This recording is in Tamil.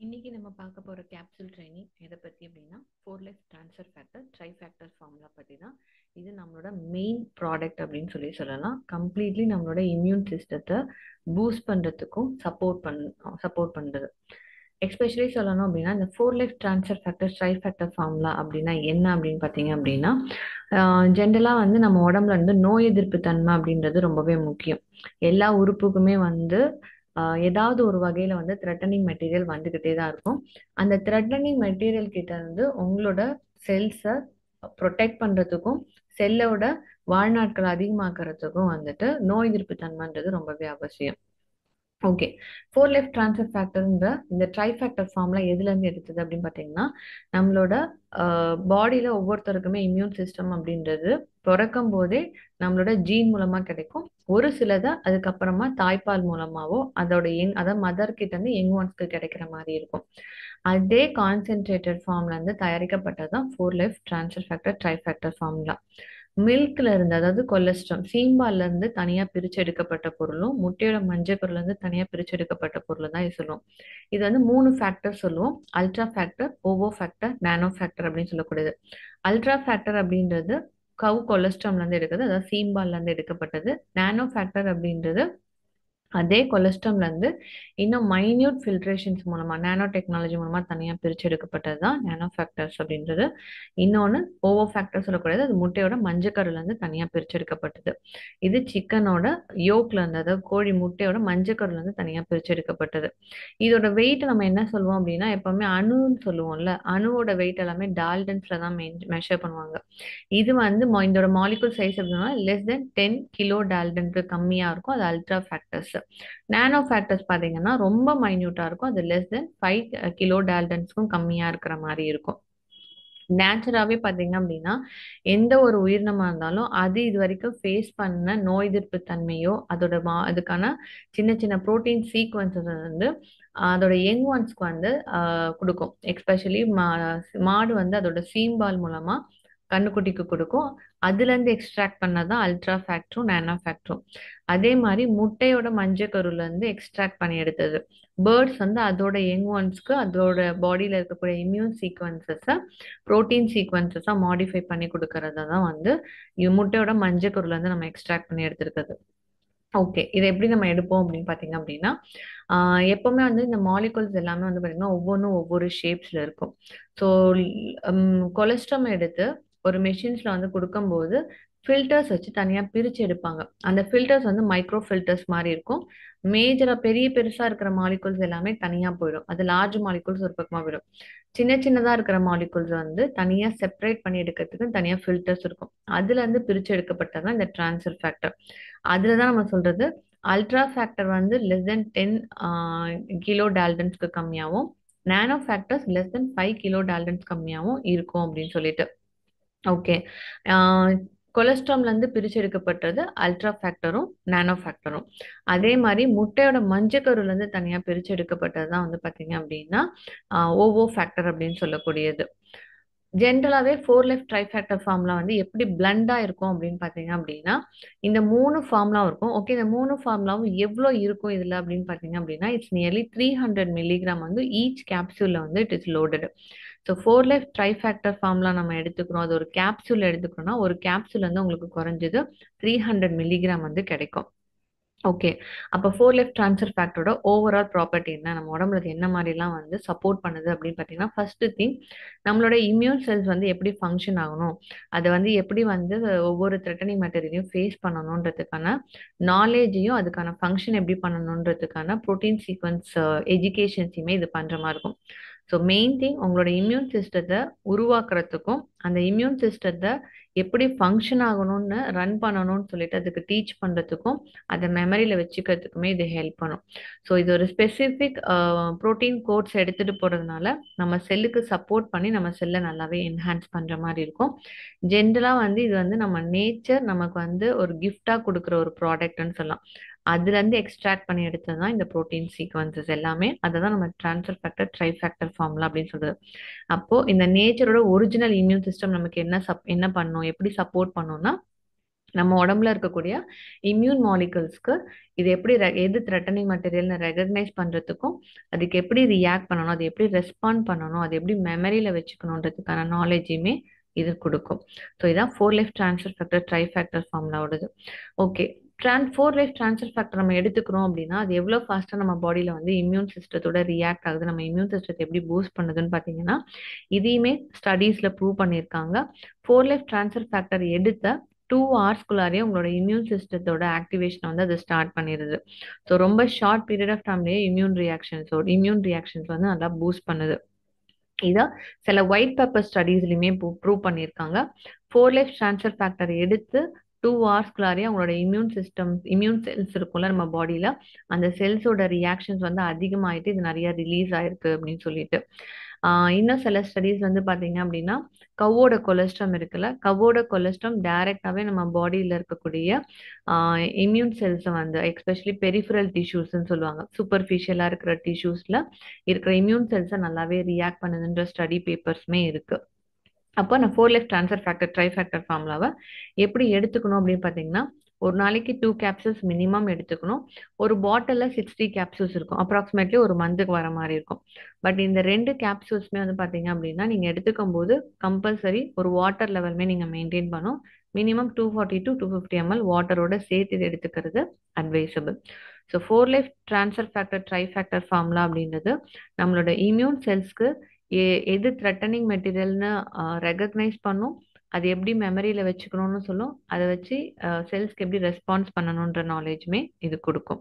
இன்னைக்கு நம்ம பார்க்க போற கேப்சூல் ட்ரைனிங் எதை பத்தி அப்படின்னா four life transfer factor tri factor formula பத்தி தான். இது நம்மளோட மெயின் ப்ராடக்ட் அப்படின்னு சொல்லலாம். கம்ப்ளீட்லி நம்மளோட இம்யூன் சிஸ்டத்தை பூஸ்ட் பண்றதுக்கும் சப்போர்ட் பண்றது. எஸ்பெஷலி சொல்லணும் அப்படின்னா இந்த four life transfer factor tri factor formula அப்படின்னா என்ன அப்படின்னு பார்த்தீங்க அப்படின்னா ஜென்ரலாக வந்து நம்ம உடம்புல இருந்து நோய் எதிர்ப்பு தன்மை அப்படின்றது ரொம்பவே முக்கியம். எல்லா உறுப்புக்குமே வந்து ஏதாவது ஒரு வகையில வந்து த்ரெட்டனிங் மெட்டீரியல் வந்துகிட்டே தான் இருக்கும். அந்த த்ரெட்டனிங் மெட்டீரியல் கிட்ட இருந்து உங்களோட செல்ஸை ப்ரொடெக்ட் பண்றதுக்கும் செல்லோட வாழ்நாட்கள் அதிகமாக்குறதுக்கும் வந்துட்டு நோய் எதிர்ப்பு தன்மைன்றது ரொம்பவே அவசியம். ஓகே, ஃபோர் லைஃப் ட்ரான்ஸ்ஃபர் ஃபேக்டர்ன்ற இந்த ட்ரை ஃபேக்டர் ஃபார்ம்ல எதுல இருந்து எடுத்தது அப்படின்னு பார்த்தீங்கன்னா நம்மளோட பாடியில ஒவ்வொருத்தருக்குமே இம்யூன் சிஸ்டம் அப்படின்றது பிறக்கும் போதே நம்மளோட ஜீன் மூலமா கிடைக்கும். ஒரு சிலதை அதுக்கப்புறமா தாய்ப்பால் மூலமாவோ அதோட அதாவது மதர் கிட்ட இருந்து யங் ஒன்ஸ்க்கு கிடைக்கிற மாதிரி இருக்கும். அதே கான்சென்ட்ரேட்டட் ஃபார்ம்ல இருந்து தயாரிக்கப்பட்டதுதான் four life transfer factor tri factor formula. மில்க்ல இருந்து அதாவது கொலஸ்ட்ரால் சீம்பால்ல இருந்து தனியா பிரிச்சு எடுக்கப்பட்ட பொருளும் முட்டையோட மஞ்சக்கருல இருந்து தனியா பிரிச்சு எடுக்கப்பட்ட பொருளும் தான் இது சொல்லுவோம். இது வந்து 3 ஃபேக்டர் சொல்லுவோம். அல்ட்ரா ஃபேக்டர், ஓவோ ஃபேக்டர், நானோ ஃபேக்டர் அப்படின்னு சொல்லக்கூடியது. அல்ட்ரா ஃபேக்டர் அப்படின்றது கவு கொலஸ்ட்ராம்ல இருந்து எடுக்கிறது, அதாவது சீம்பால்ல இருந்து எடுக்கப்பட்டது. நானோ ஃபேக்டர் அப்படின்றது அதே கொலஸ்ட்ராம்ல இருந்து இன்னும் மைன்யூட் ஃபில்ட்ரேஷன்ஸ் மூலமா நானோ டெக்னாலஜி மூலமா தனியா பிரிச்சு எடுக்கப்பட்டது தான் நானோ ஃபேக்டர்ஸ் அப்படின்றது. இன்னொன்னு ஓவோ ஃபேக்டர் சொல்லக்கூடியது, அது முட்டையோட மஞ்சக்கருல இருந்து தனியா பிரிச்சு எடுக்கப்பட்டது. இது சிக்கனோட யோக்ல இருந்து, அதாவது கோழி முட்டையோட மஞ்சக்கருல இருந்து தனியா பிரிச்சு எடுக்கப்பட்டது. இதோட வெயிட் நம்ம என்ன சொல்லுவோம் அப்படின்னா எப்பவுமே அணுன்னு சொல்லுவோம்ல, அணுவோட வெயிட் எல்லாமே டால்டன்ஸ்ல தான் மெஷர் பண்ணுவாங்க. இது வந்து இதோட மாலிகுல் சைஸ் எப்படின்னா லெஸ் தென் 10 கிலோ டால்டனுக்கு கம்மியா இருக்கும். அது அல்ட்ரா ஃபேக்டர்ஸ். நானோ ஃபேக்டர்ஸ் பார்த்தீங்கன்னா ரொம்ப மைன்யூட்டா இருக்கும். அது லெஸ் தென் 5 கிலோ டால்டன்ஸ்க்கும் கம்மியா இருக்கிற மாதிரி இருக்கும். நேச்சுராகவே பார்த்தீங்க அப்படின்னா எந்த ஒரு உயிரினமா இருந்தாலும் அது இது வரைக்கும் ஃபேஸ் பண்ண நோய் எதிர்ப்பு தன்மையோ அதோட அதுக்கான சின்ன சின்ன புரோட்டீன் சீக்வன்சஸ் வந்து அதோட யங் ஒன்ஸ்க்கு வந்து கொடுக்கும். எஸ்பெஷலி மாடு வந்து அதோட சீம்பால் மூலமா கண்ணுக்குட்டிக்கு கொடுக்கும். அதுலேருந்து எக்ஸ்ட்ராக்ட் பண்ணதான் அல்ட்ரா ஃபேக்டரும் நானோ ஃபேக்டரும். அதே மாதிரி முட்டையோட மஞ்சக்கருல இருந்து எக்ஸ்ட்ராக்ட் பண்ணி எடுத்தது. பேர்ட்ஸ் வந்து அதோட யங் ஒன்ஸ்க்கு அதோட பாடியில இருக்கக்கூடிய இம்யூன் சீக்வன்சஸை புரோட்டீன் சீக்வன்சஸாக மாடிஃபை பண்ணி கொடுக்கறத தான் வந்து முட்டையோட மஞ்சக்கருல இருந்து நம்ம எக்ஸ்ட்ராக்ட் பண்ணி எடுத்திருக்கிறது. ஓகே, இதை எப்படி நம்ம எடுப்போம் அப்படின்னு பார்த்தீங்க அப்படின்னா எப்பவுமே வந்து இந்த மாலிகுல்ஸ் எல்லாமே வந்து பார்த்தீங்கன்னா ஒவ்வொன்றும் ஒவ்வொரு ஷேப்ஸ்ல இருக்கும். ஸோ கொலஸ்ட்ரம் எடுத்து ஒரு மெஷின்ஸ்ல வந்து கொடுக்கும்போது ஃபில்டர்ஸ் வச்சு தனியாக பிரித்து எடுப்பாங்க. அந்த ஃபில்டர்ஸ் வந்து மைக்ரோ ஃபில்டர்ஸ் மாதிரி இருக்கும். மேஜராக பெருசாக இருக்கிற மாலிகுல்ஸ் எல்லாமே தனியாக போயிடும். அது லார்ஜ் மாலிகுல்ஸ் ஒரு பக்கமாக போயிடும். சின்னதாக இருக்கிற மாலிகுல்ஸ் வந்து தனியாக செப்பரேட் பண்ணி எடுக்கிறதுக்கு தனியாக ஃபில்டர்ஸ் இருக்கும். அதுலேருந்து பிரித்து எடுக்கப்பட்டதான் இந்த ட்ரான்ஸ்ஃபர் ஃபேக்டர். அதில் தான் நம்ம சொல்கிறது அல்ட்ரா ஃபேக்டர் வந்து லெஸ் தென் 10 கிலோ டால்டன்ஸ்க்கு கம்மியாகவும் nano factors less than 5 kilo daltons கம்மியாகவும் இருக்கும் அப்படின்னு சொல்லிட்டு. ஓகே, கொலஸ்ட்ராம்ல இருந்து பிரிச்செடுக்கப்பட்டது அல்ட்ரா ஃபேக்டரும் நானோ ஃபேக்டரும். அதே மாதிரி முட்டையோட மஞ்சக்கருல இருந்து தனியா பிரிச்செடுக்கப்பட்டது தான் வந்து பாத்தீங்க அப்படின்னா ஓவோ ஃபேக்டர் அப்படின்னு சொல்லக்கூடியது. ஜென்ரலாகவே four life try factor formula வந்து எப்படி பிளண்டா இருக்கும் அப்படின்னு பார்த்தீங்க அப்படின்னா இந்த 3 ஃபார்முலாவும் இருக்கும். ஓகே, இந்த 3 ஃபார்முலாவும் எவ்வளோ இருக்கும் இதில் அப்படின்னு பார்த்தீங்க அப்படின்னா இட்ஸ் நியர்லி 300 மில்லிகிராம் வந்து ஈச் கேப்சூலில் வந்து it is loaded. So four life try factor formula நம்ம எடுத்துக்கிறோம், அது ஒரு கேப்சூல் எடுத்துக்கிறோம்னா ஒரு கேப்சூல் வந்து உங்களுக்கு குறைஞ்சது 300 மில்லிகிராம் வந்து கிடைக்கும். ஓகே, அப்போ ஃபோர் லைஃப் ட்ரான்ஸ்ஃபர் ஃபேக்டரோட ஓவரால் ப்ராப்பர்ட்டி என்ன, நம்ம உடம்புல என்ன மாதிரிலாம் வந்து சப்போர்ட் பண்ணுது அப்படின்னு பார்த்தீங்கன்னா ஃபர்ஸ்ட் திங் நம்மளோட இம்யூன் செல்ஸ் வந்து எப்படி ஃபங்க்ஷன் ஆகணும், அதை வந்து எப்படி வந்து ஒவ்வொரு த்ரெட்டனிங் மெட்டீரியலையும் ஃபேஸ் பண்ணணுன்றதுக்கான நாலேஜையும் அதுக்கான ஃபங்க்ஷன் எப்படி பண்ணணுன்றதுக்கான ப்ரோட்டீன் சீக்வன்ஸ் எஜுகேஷன்ஸையுமே இது பண்ணுற மாதிரி இருக்கும். ஸோ மெயின் திங் உங்களோட இம்யூன் சிஸ்டத்தை உருவாக்குறதுக்கும் அந்த இம்யூன் சிஸ்டத்தை எப்படி ஃபங்க்ஷன் ஆகணும்னு ரன் பண்ணணும்னு சொல்லிட்டு அதுக்கு டீச் பண்ணுறதுக்கும் அதை மெமரியில் வச்சுக்கிறதுக்குமே இது ஹெல்ப் பண்ணும். ஸோ இது ஒரு ஸ்பெசிஃபிக் ப்ரோட்டீன் கோட்ஸ் எடுத்துகிட்டு போகிறதுனால நம்ம செல்லுக்கு சப்போர்ட் பண்ணி நம்ம செல்லை நல்லாவே என்ஹான்ஸ் பண்ணுற மாதிரி இருக்கும். ஜென்ரலாக வந்து இது வந்து நம்ம நேச்சர் நமக்கு வந்து ஒரு கிஃப்டாக கொடுக்குற ஒரு ப்ராடக்ட்னு சொல்லலாம். அதுலேருந்து எக்ஸ்ட்ராக்ட் பண்ணி எடுத்தது தான் இந்த ப்ரோட்டீன் சீக்வன்சஸ் எல்லாமே. அதை தான் நம்ம transfer factor tri factor formula அப்படின்னு சொல்றது. அப்போ இந்த நேச்சரோட ஒரிஜினல் இம்யூன் சிஸ்டம் நமக்கு என்ன பண்ணும், எப்படி சப்போர்ட் பண்ணும்னா நம்ம உடம்புல இருக்கக்கூடிய இம்யூன் மாலிகூல்ஸ்க்கு இது எப்படி எது த்ரெட்டனிங் மெட்டீரியல்னு ரெகக்னைஸ் பண்ணுறதுக்கும் அதுக்கு எப்படி ரியாக்ட் பண்ணணும், அது எப்படி ரெஸ்பாண்ட் பண்ணணும், அது எப்படி மெமரியில் வச்சுக்கணுன்றதுக்கான நாலேஜையுமே இது கொடுக்கும். ஸோ இதான் four life transfer factor tri factor ஃபார்முலாவோடது. Okay, four life transfer factor நம்ம எடுத்துக்கிறோம் அப்படின்னா அது எவ்வளோ ஃபாஸ்ட்டாக நம்ம பாடியில் வந்து இம்யூன் சிஸ்டத்தோட ரியாக்ட் ஆகுது, நம்ம இம்யூன் சிஸ்டத்தை எப்படி பூஸ்ட் பண்ணுதுன்னு பார்த்தீங்கன்னா இதையுமே ஸ்டடீஸில் ப்ரூவ் பண்ணியிருக்காங்க. ஃபோர் லைஃப் ட்ரான்ஸ்ஃபர் ஃபேக்டர் எடுத்த 2 ஹவர்ஸ்குள்ளாரே உங்களோட இம்யூன் சிஸ்டத்தோட ஆக்டிவேஷன் வந்து அது ஸ்டார்ட் பண்ணிடுது. ஸோ ரொம்ப ஷார்ட் பீரியட் ஆஃப் டைம்லேயே இம்யூன் ரியாக்ஷன்ஸ் வந்து நல்லா பூஸ்ட் பண்ணுது. இதை சில ஒயிட் பேப்பர் ஸ்டடீஸ்லையுமே ப்ரூவ் பண்ணியிருக்காங்க. ஃபோர் லைஃப் ட்ரான்ஸ்ஃபர் ஃபேக்டர் எடுத்து 2 ஹவர்ஸ்குள்ளாரே அவங்களோட இம்யூன் செல்ஸ் இருக்கும்ல நம்ம பாடியில், அந்த செல்ஸோட ரியாக்ஷன்ஸ் வந்து அதிகமாகிட்டு இது நிறைய ரிலீஸ் ஆயிருக்கு அப்படின்னு சொல்லிட்டு. இன்னும் சில ஸ்டடீஸ் வந்து பார்த்தீங்க அப்படின்னா கவ்வோட கொலஸ்ட்ரம் இருக்குல்ல, கவ்வோட கொலஸ்ட்ரம் டைரெக்டாகவே நம்ம பாடியில் இருக்கக்கூடிய இம்யூன் செல்ஸை வந்து எஸ்பெஷலி பெரிஃபரல் டிஷ்யூஸ்ன்னு சொல்லுவாங்க, சூப்பர்ஃபிஷியலாக இருக்கிற டிஷ்யூஸில் இருக்கிற இம்யூன் செல்ஸை நல்லாவே ரியாக்ட் பண்ணுதுன்ற ஸ்டடி பேப்பர்ஸுமே இருக்குது. அப்போ நான் four life transfer factor tri factor ஃபார்முலாவை எப்படி எடுத்துக்கணும் அப்படின்னு பார்த்தீங்கன்னா ஒரு நாளைக்கு 2 கேப்சூல்ஸ் மினிமம் எடுத்துக்கணும். ஒரு பாட்டிலில் 60 கேப்சூல்ஸ் இருக்கும், அப்ராக்சிமேட்லி ஒரு மந்த்துக்கு வர மாதிரி இருக்கும். பட் இந்த 2 கேப்சூல்ஸ்மே வந்து பார்த்தீங்க அப்படின்னா நீங்கள் எடுத்துக்கும் போது கம்பல்சரி ஒரு வாட்டர் லெவலுமே நீங்கள் மெயின்டைன் பண்ணும். மினிமம் 240 to 250 ml வாட்டரோட சேர்த்து இது எடுத்துக்கிறது advisable. So four life transfer factor tri factor formula அப்படின்றது நம்மளோட இம்யூன் செல்ஸ்க்கு எது த்ரெட்டனிங் மெட்டீரியல்னு ரெகக்னைஸ் பண்ணும், அது எப்படி மெமரியில் வச்சுக்கணும்னு சொல்லும், அதை வச்சு செல்ஸ்க்கு எப்படி ரெஸ்பான்ஸ் பண்ணணுன்ற நாலேஜுமே இது கொடுக்கும்.